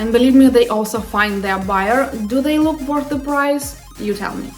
And believe me, they also find their buyer. Do they look worth the price? You tell me.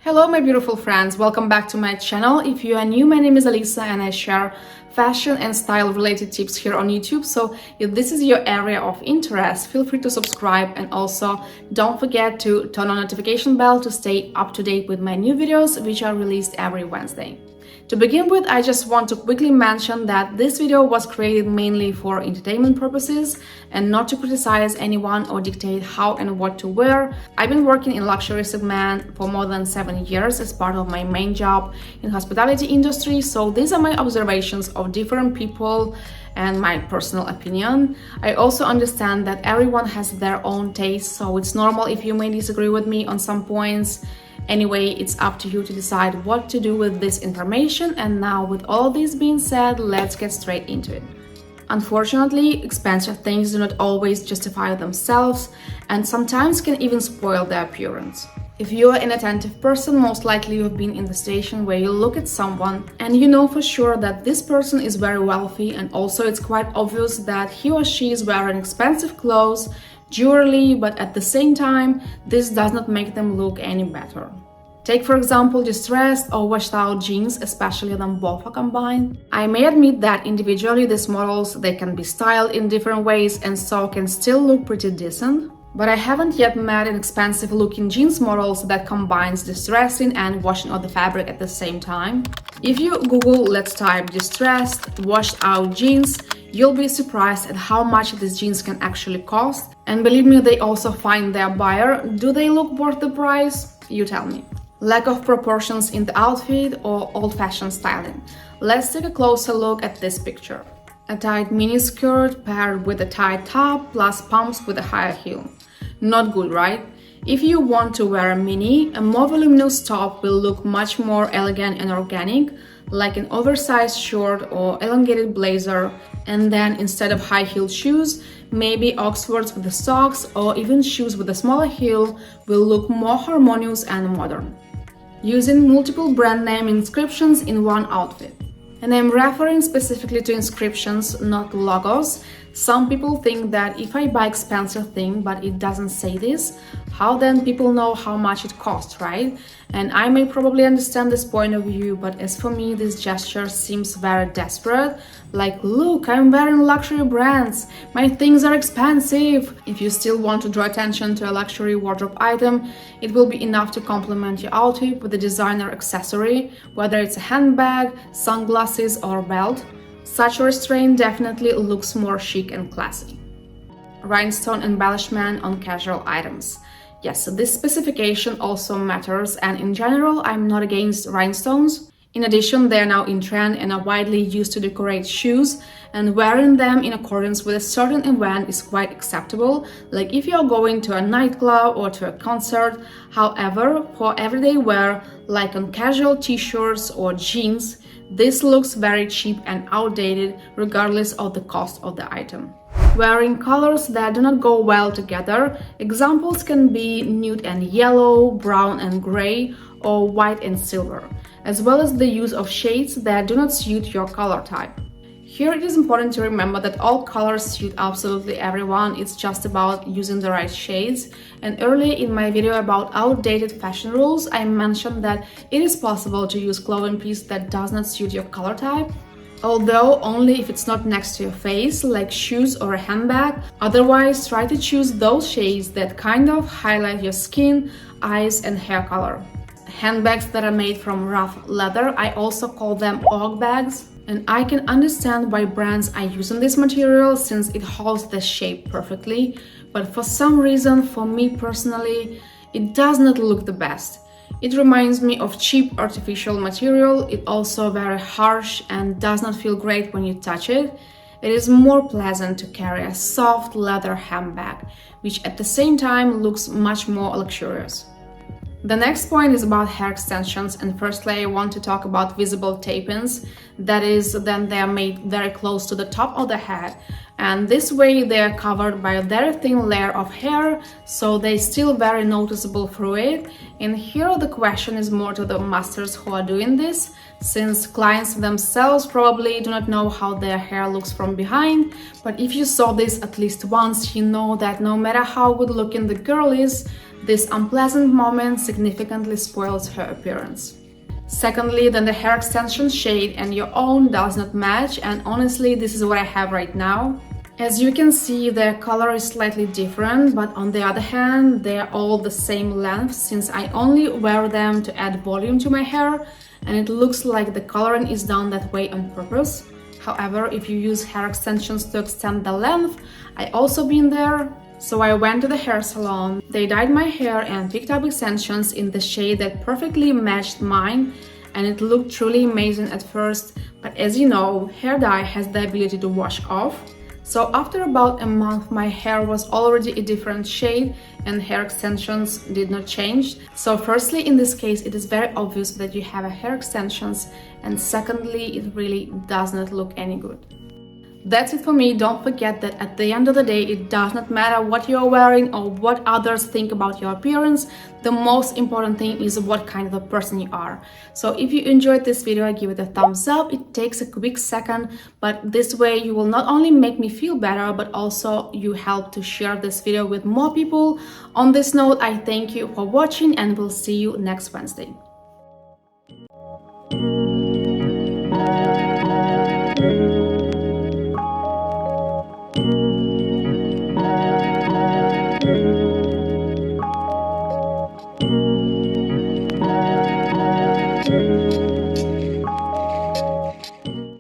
Hello my beautiful friends, welcome back to my channel. If you are new, my name is Alisa and I share fashion and style related tips here on YouTube. So if this is your area of interest, feel free to subscribe, and also don't forget to turn on notification bell to stay up to date with my new videos, which are released every Wednesday. To begin with, I just want to quickly mention that this video was created mainly for entertainment purposes and not to criticize anyone or dictate how and what to wear. I've been working in luxury segment for more than 7 years as part of my main job in hospitality industry, so these are my observations of different people and my personal opinion. I also understand that everyone has their own taste, so it's normal if you may disagree with me on some points. Anyway, it's up to you to decide what to do with this information. And now, with all this being said, let's get straight into it. Unfortunately, expensive things do not always justify themselves and sometimes can even spoil their appearance. If you are an attentive person, most likely you've been in the station where you look at someone and you know for sure that this person is very wealthy, and also it's quite obvious that he or she is wearing expensive clothes, jewelry, but at the same time, this does not make them look any better. Take for example distressed or washed out jeans, especially when both are combined. I may admit that individually these models, they can be styled in different ways and so can still look pretty decent. But I haven't yet met an expensive looking jeans models that combines distressing and washing out the fabric at the same time. If you Google, let's type distressed, washed out jeans, you'll be surprised at how much these jeans can actually cost. And believe me, they also find their buyer. Do they look worth the price? You tell me. Lack of proportions in the outfit or old-fashioned styling. Let's take a closer look at this picture. A tight mini skirt paired with a tight top plus pumps with a higher heel. Not good, right? If you want to wear a mini, a more voluminous top will look much more elegant and organic, like an oversized short or elongated blazer. And then instead of high-heeled shoes, maybe Oxfords with the socks or even shoes with a smaller heel will look more harmonious and modern. Using multiple brand name inscriptions in one outfit. And I'm referring specifically to inscriptions, not logos. Some people think that if I buy expensive thing but it doesn't say this, how then people know how much it costs, right? And I may probably understand this point of view, but as for me, this gesture seems very desperate. Like, look, I'm wearing luxury brands, my things are expensive. If you still want to draw attention to a luxury wardrobe item, it will be enough to complement your outfit with a designer accessory, whether it's a handbag, sunglasses or belt. Such restraint definitely looks more chic and classy. Rhinestone embellishment on casual items. Yes, this specification also matters, and in general, I'm not against rhinestones. In addition, they are now in trend and are widely used to decorate shoes, and wearing them in accordance with a certain event is quite acceptable, like if you're going to a nightclub or to a concert. However, for everyday wear, like on casual t-shirts or jeans, this looks very cheap and outdated regardless of the cost of the item. Wearing colors that do not go well together. Examples can be nude and yellow, brown and gray, or white and silver, as well as the use of shades that do not suit your color type. Here it is important to remember that all colors suit absolutely everyone, it's just about using the right shades. And earlier in my video about outdated fashion rules, I mentioned that it is possible to use clothing piece that does not suit your color type, although only if it's not next to your face, like shoes or a handbag. Otherwise, try to choose those shades that kind of highlight your skin, eyes and hair color. Handbags that are made from rough leather, I also call them og bags. And I can understand why brands are using this material since it holds the shape perfectly, but for some reason, for me personally, it does not look the best. It reminds me of cheap artificial material. It also very harsh and does not feel great when you touch it. It is more pleasant to carry a soft leather handbag, which at the same time looks much more luxurious. The next point is about hair extensions, and firstly I want to talk about visible tape-ins. That is, then they are made very close to the top of the head, and this way they are covered by a very thin layer of hair, so they still very noticeable through it. And here the question is more to the masters who are doing this. since clients themselves probably do not know how their hair looks from behind. But if you saw this at least once, you know that no matter how good looking the girl is, this unpleasant moment significantly spoils her appearance. Secondly, then the hair extension shade and your own does not match, and honestly this is what I have right now. As you can see, the color is slightly different, but on the other hand, they are all the same length since I only wear them to add volume to my hair, and it looks like the coloring is done that way on purpose. However, if you use hair extensions to extend the length, I also been there. So I went to the hair salon, they dyed my hair and picked up extensions in the shade that perfectly matched mine, and it looked truly amazing at first, but as you know, hair dye has the ability to wash off. So after about a month, my hair was already a different shade and hair extensions did not change. So firstly, in this case, it is very obvious that you have a hair extensions, and secondly, it really does not look any good. That's it for me. Don't forget that at the end of the day, it does not matter what you're wearing or what others think about your appearance. The most important thing is what kind of a person you are. So if you enjoyed this video, give it a thumbs up. It takes a quick second, but this way you will not only make me feel better, but also you help to share this video with more people. On this note, I thank you for watching and we'll see you next Wednesday.